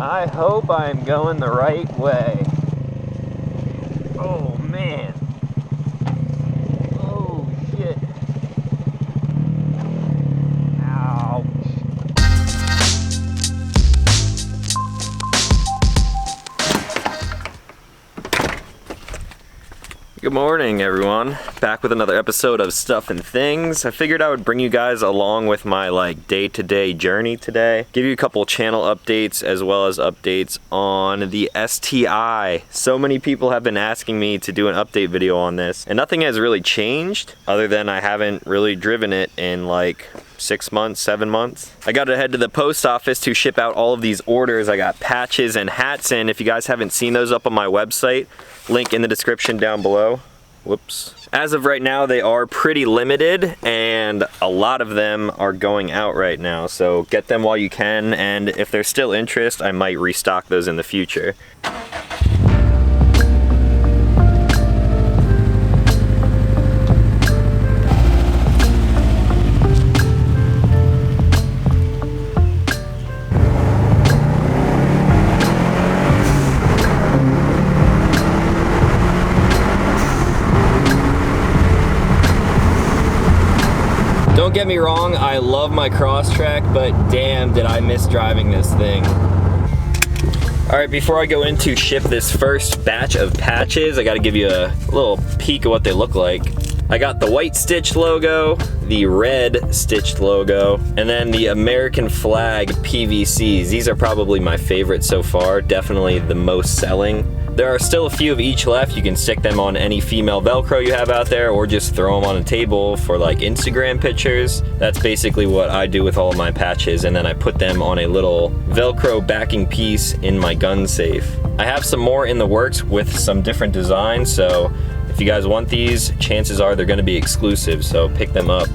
I hope I'm going the right way. Oh man. Oh shit. Ouch. Good morning, everyone. Back with another episode of Stuff and Things. I figured I would bring you guys along with my day-to-day journey today. Give you a couple channel updates as well as updates on the STi. So many people have been asking me to do an update video on this, and nothing has really changed other than I haven't really driven it in 6 months, 7 months. I got to head to the post office to ship out all of these orders. I got patches and hats in. If you guys haven't seen those up on my website, link in the description down below. Whoops. As of right now, they are pretty limited and a lot of them are going out right now. So get them while you can, and if there's still interest, I might restock those in the future. Don't get me wrong, I love my Crosstrek, but damn did I miss driving this thing. Alright, before I go in to ship this first batch of patches, I gotta give you a little peek of what they look like. I got the white stitched logo, the red stitched logo, and then the American flag PVCs. These are probably my favorite so far, definitely the most selling. There are still a few of each left. You can stick them on any female Velcro you have out there, or just throw them on a table for Instagram pictures. That's basically what I do with all of my patches, and then I put them on a little Velcro backing piece in my gun safe. I have some more in the works with some different designs, so if you guys want these, chances are they're gonna be exclusive, so pick them up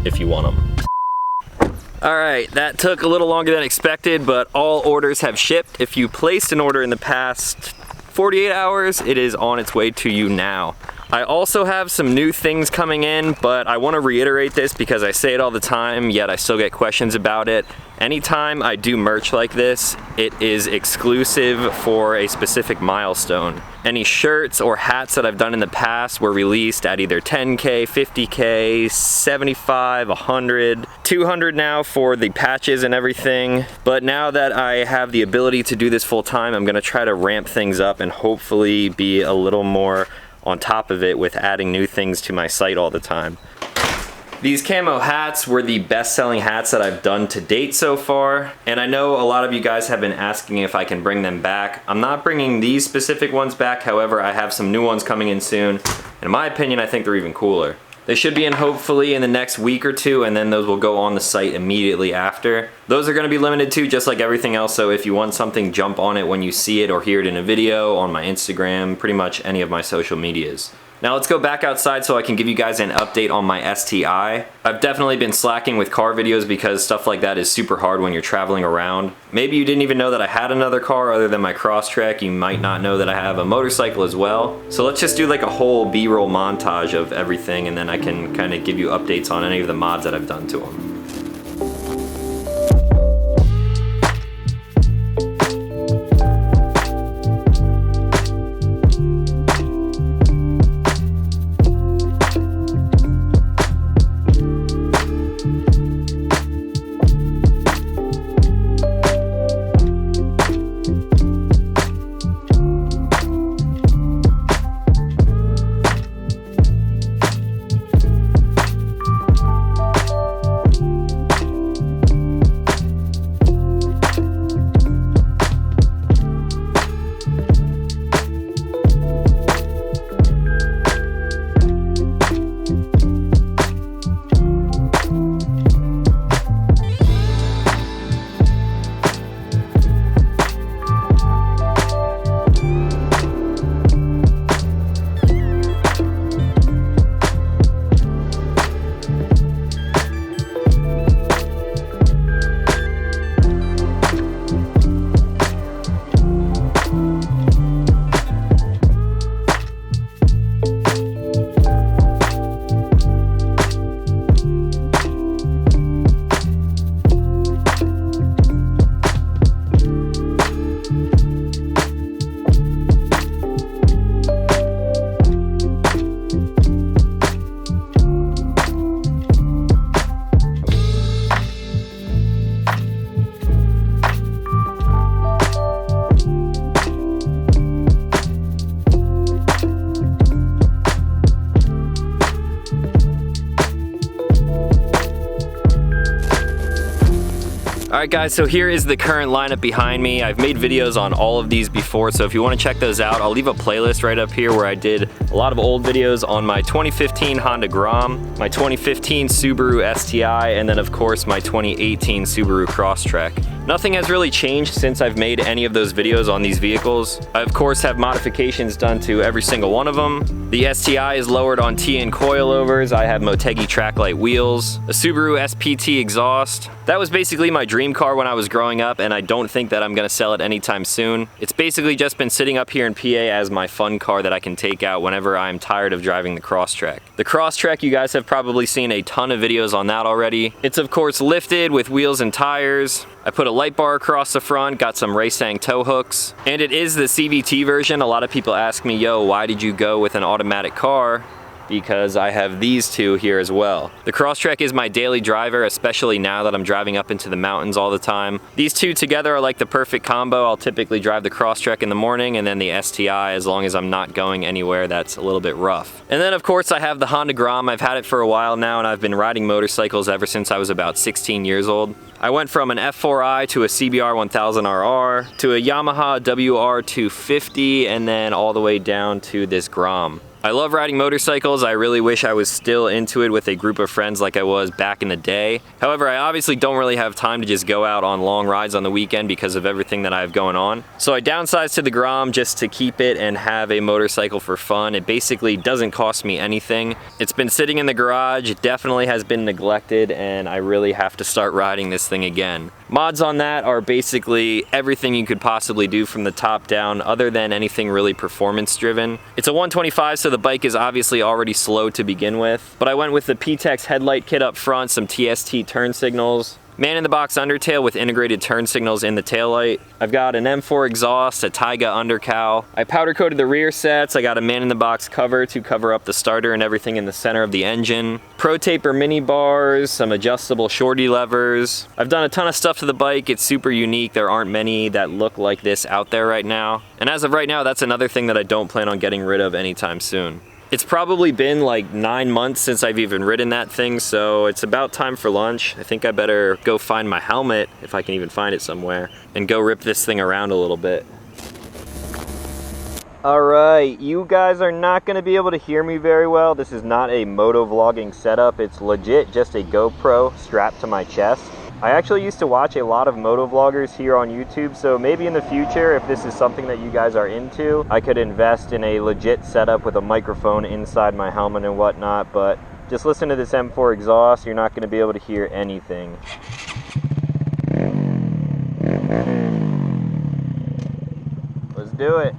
if you want them. Alright, that took a little longer than expected, but all orders have shipped. If you placed an order in the past 48 hours, it is on its way to you now. I also have some new things coming in, but I want to reiterate this because I say it all the time, yet I still get questions about it. Anytime I do merch like this, it is exclusive for a specific milestone. Any shirts or hats that I've done in the past were released at either 10K, 50K, 75, 100, 200 now for the patches and everything. But now that I have the ability to do this full time, I'm gonna try to ramp things up and hopefully be a little more on top of it with adding new things to my site all the time. These camo hats were the best-selling hats that I've done to date so far, and I know a lot of you guys have been asking if I can bring them back. I'm not bringing these specific ones back, however, I have some new ones coming in soon. In my opinion, I think they're even cooler. They should be in hopefully in the next week or two, and then those will go on the site immediately after. Those are going to be limited too, just like everything else, so if you want something, jump on it when you see it or hear it in a video, on my Instagram, pretty much any of my social medias. Now let's go back outside so I can give you guys an update on my STi. I've definitely been slacking with car videos because stuff like that is super hard when you're traveling around. Maybe you didn't even know that I had another car other than my Crosstrek. You might not know that I have a motorcycle as well. So let's just do a whole B-roll montage of everything, and then I can kind of give you updates on any of the mods that I've done to them. Alright guys, so here is the current lineup behind me. I've made videos on all of these before, so if you want to check those out, I'll leave a playlist right up here where I did a lot of old videos on my 2015 Honda Grom, my 2015 Subaru STi, and then of course my 2018 Subaru Crosstrek. Nothing has really changed since I've made any of those videos on these vehicles. I of course have modifications done to every single one of them. The STi is lowered on T-in coilovers. I have Motegi track-light wheels, a Subaru SPT exhaust. That was basically my dream car when I was growing up, and I don't think that I'm gonna sell it anytime soon. It's basically just been sitting up here in PA as my fun car that I can take out whenever I'm tired of driving the Crosstrek. The Crosstrek, you guys have probably seen a ton of videos on that already. It's of course lifted with wheels and tires. I put a light bar across the front, got some Racing tow hooks, and it is the CVT version. A lot of people ask me, yo, why did you go with an automatic car? Because I have these two here as well. The Crosstrek is my daily driver, especially now that I'm driving up into the mountains all the time. These two together are like the perfect combo. I'll typically drive the Crosstrek in the morning and then the STi as long as I'm not going anywhere that's a little bit rough. And then of course I have the Honda Grom. I've had it for a while now and I've been riding motorcycles ever since I was about 16 years old. I went from an F4i to a CBR 1000RR to a Yamaha WR250 and then all the way down to this Grom. I love riding motorcycles. I really wish I was still into it with a group of friends like I was back in the day. However, I obviously don't really have time to just go out on long rides on the weekend because of everything that I have going on. So I downsized to the Grom just to keep it and have a motorcycle for fun. It basically doesn't cost me anything. It's been sitting in the garage. It definitely has been neglected and I really have to start riding this thing again. Mods on that are basically everything you could possibly do from the top down other than anything really performance driven. It's a 125, so the bike is obviously already slow to begin with, but I went with the PTEX headlight kit up front, some TST turn signals, man-in-the-box undertail with integrated turn signals in the taillight. I've got an M4 exhaust, a Taiga undercowl. I powder coated the rear sets. I got a man-in-the-box cover to cover up the starter and everything in the center of the engine. Pro taper mini bars, some adjustable shorty levers. I've done a ton of stuff to the bike. It's super unique. There aren't many that look like this out there right now. And as of right now, that's another thing that I don't plan on getting rid of anytime soon. It's probably been like 9 months since I've even ridden that thing, so it's about time for lunch. I think I better go find my helmet, if I can even find it somewhere, and go rip this thing around a little bit. Alright, you guys are not going to be able to hear me very well. This is not a moto vlogging setup. It's legit just a GoPro strapped to my chest. I actually used to watch a lot of moto vloggers here on YouTube, so maybe in the future, if this is something that you guys are into, I could invest in a legit setup with a microphone inside my helmet and whatnot, but just listen to this M4 exhaust, you're not going to be able to hear anything. Let's do it.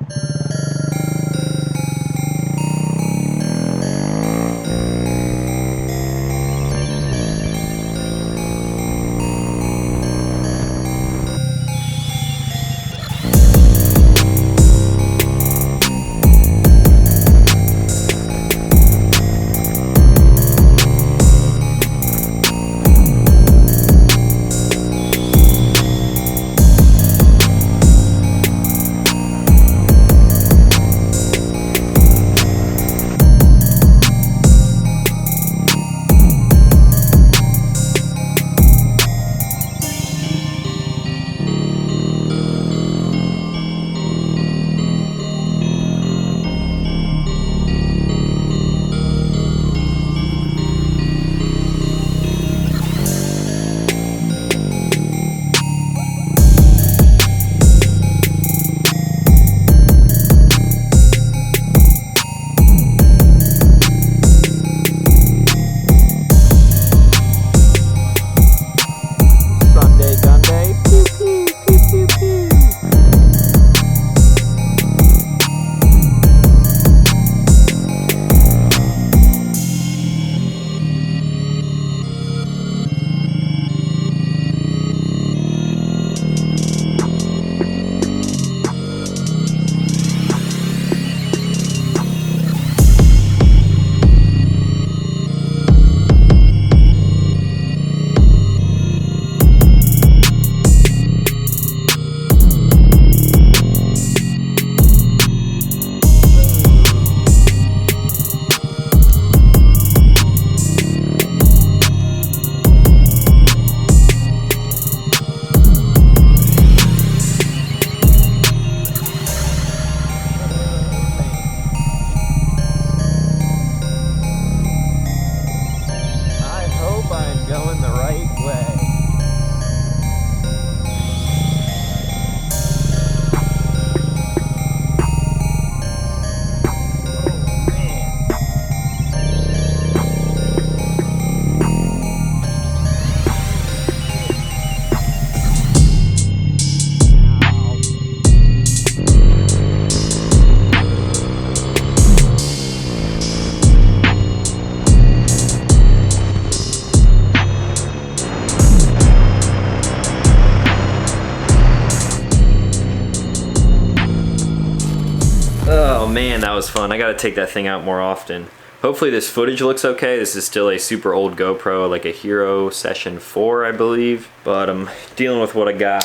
man, that was fun. I gotta take that thing out more often. Hopefully this footage looks okay. This is still a super old GoPro, like a Hero Session 4, I believe. But I'm dealing with what I got.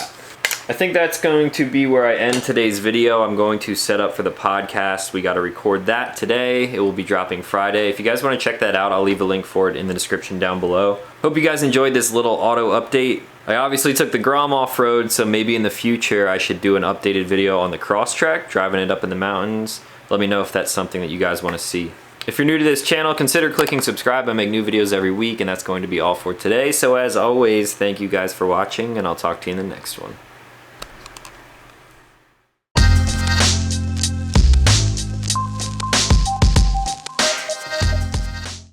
I think that's going to be where I end today's video. I'm going to set up for the podcast. We got to record that today. It will be dropping Friday. If you guys want to check that out, I'll leave a link for it in the description down below. Hope you guys enjoyed this little auto update. I obviously took the Grom off-road, so maybe in the future I should do an updated video on the Crosstrek, driving it up in the mountains. Let me know if that's something that you guys want to see. If you're new to this channel, consider clicking subscribe. I make new videos every week, and that's going to be all for today. So as always, thank you guys for watching, and I'll talk to you in the next one.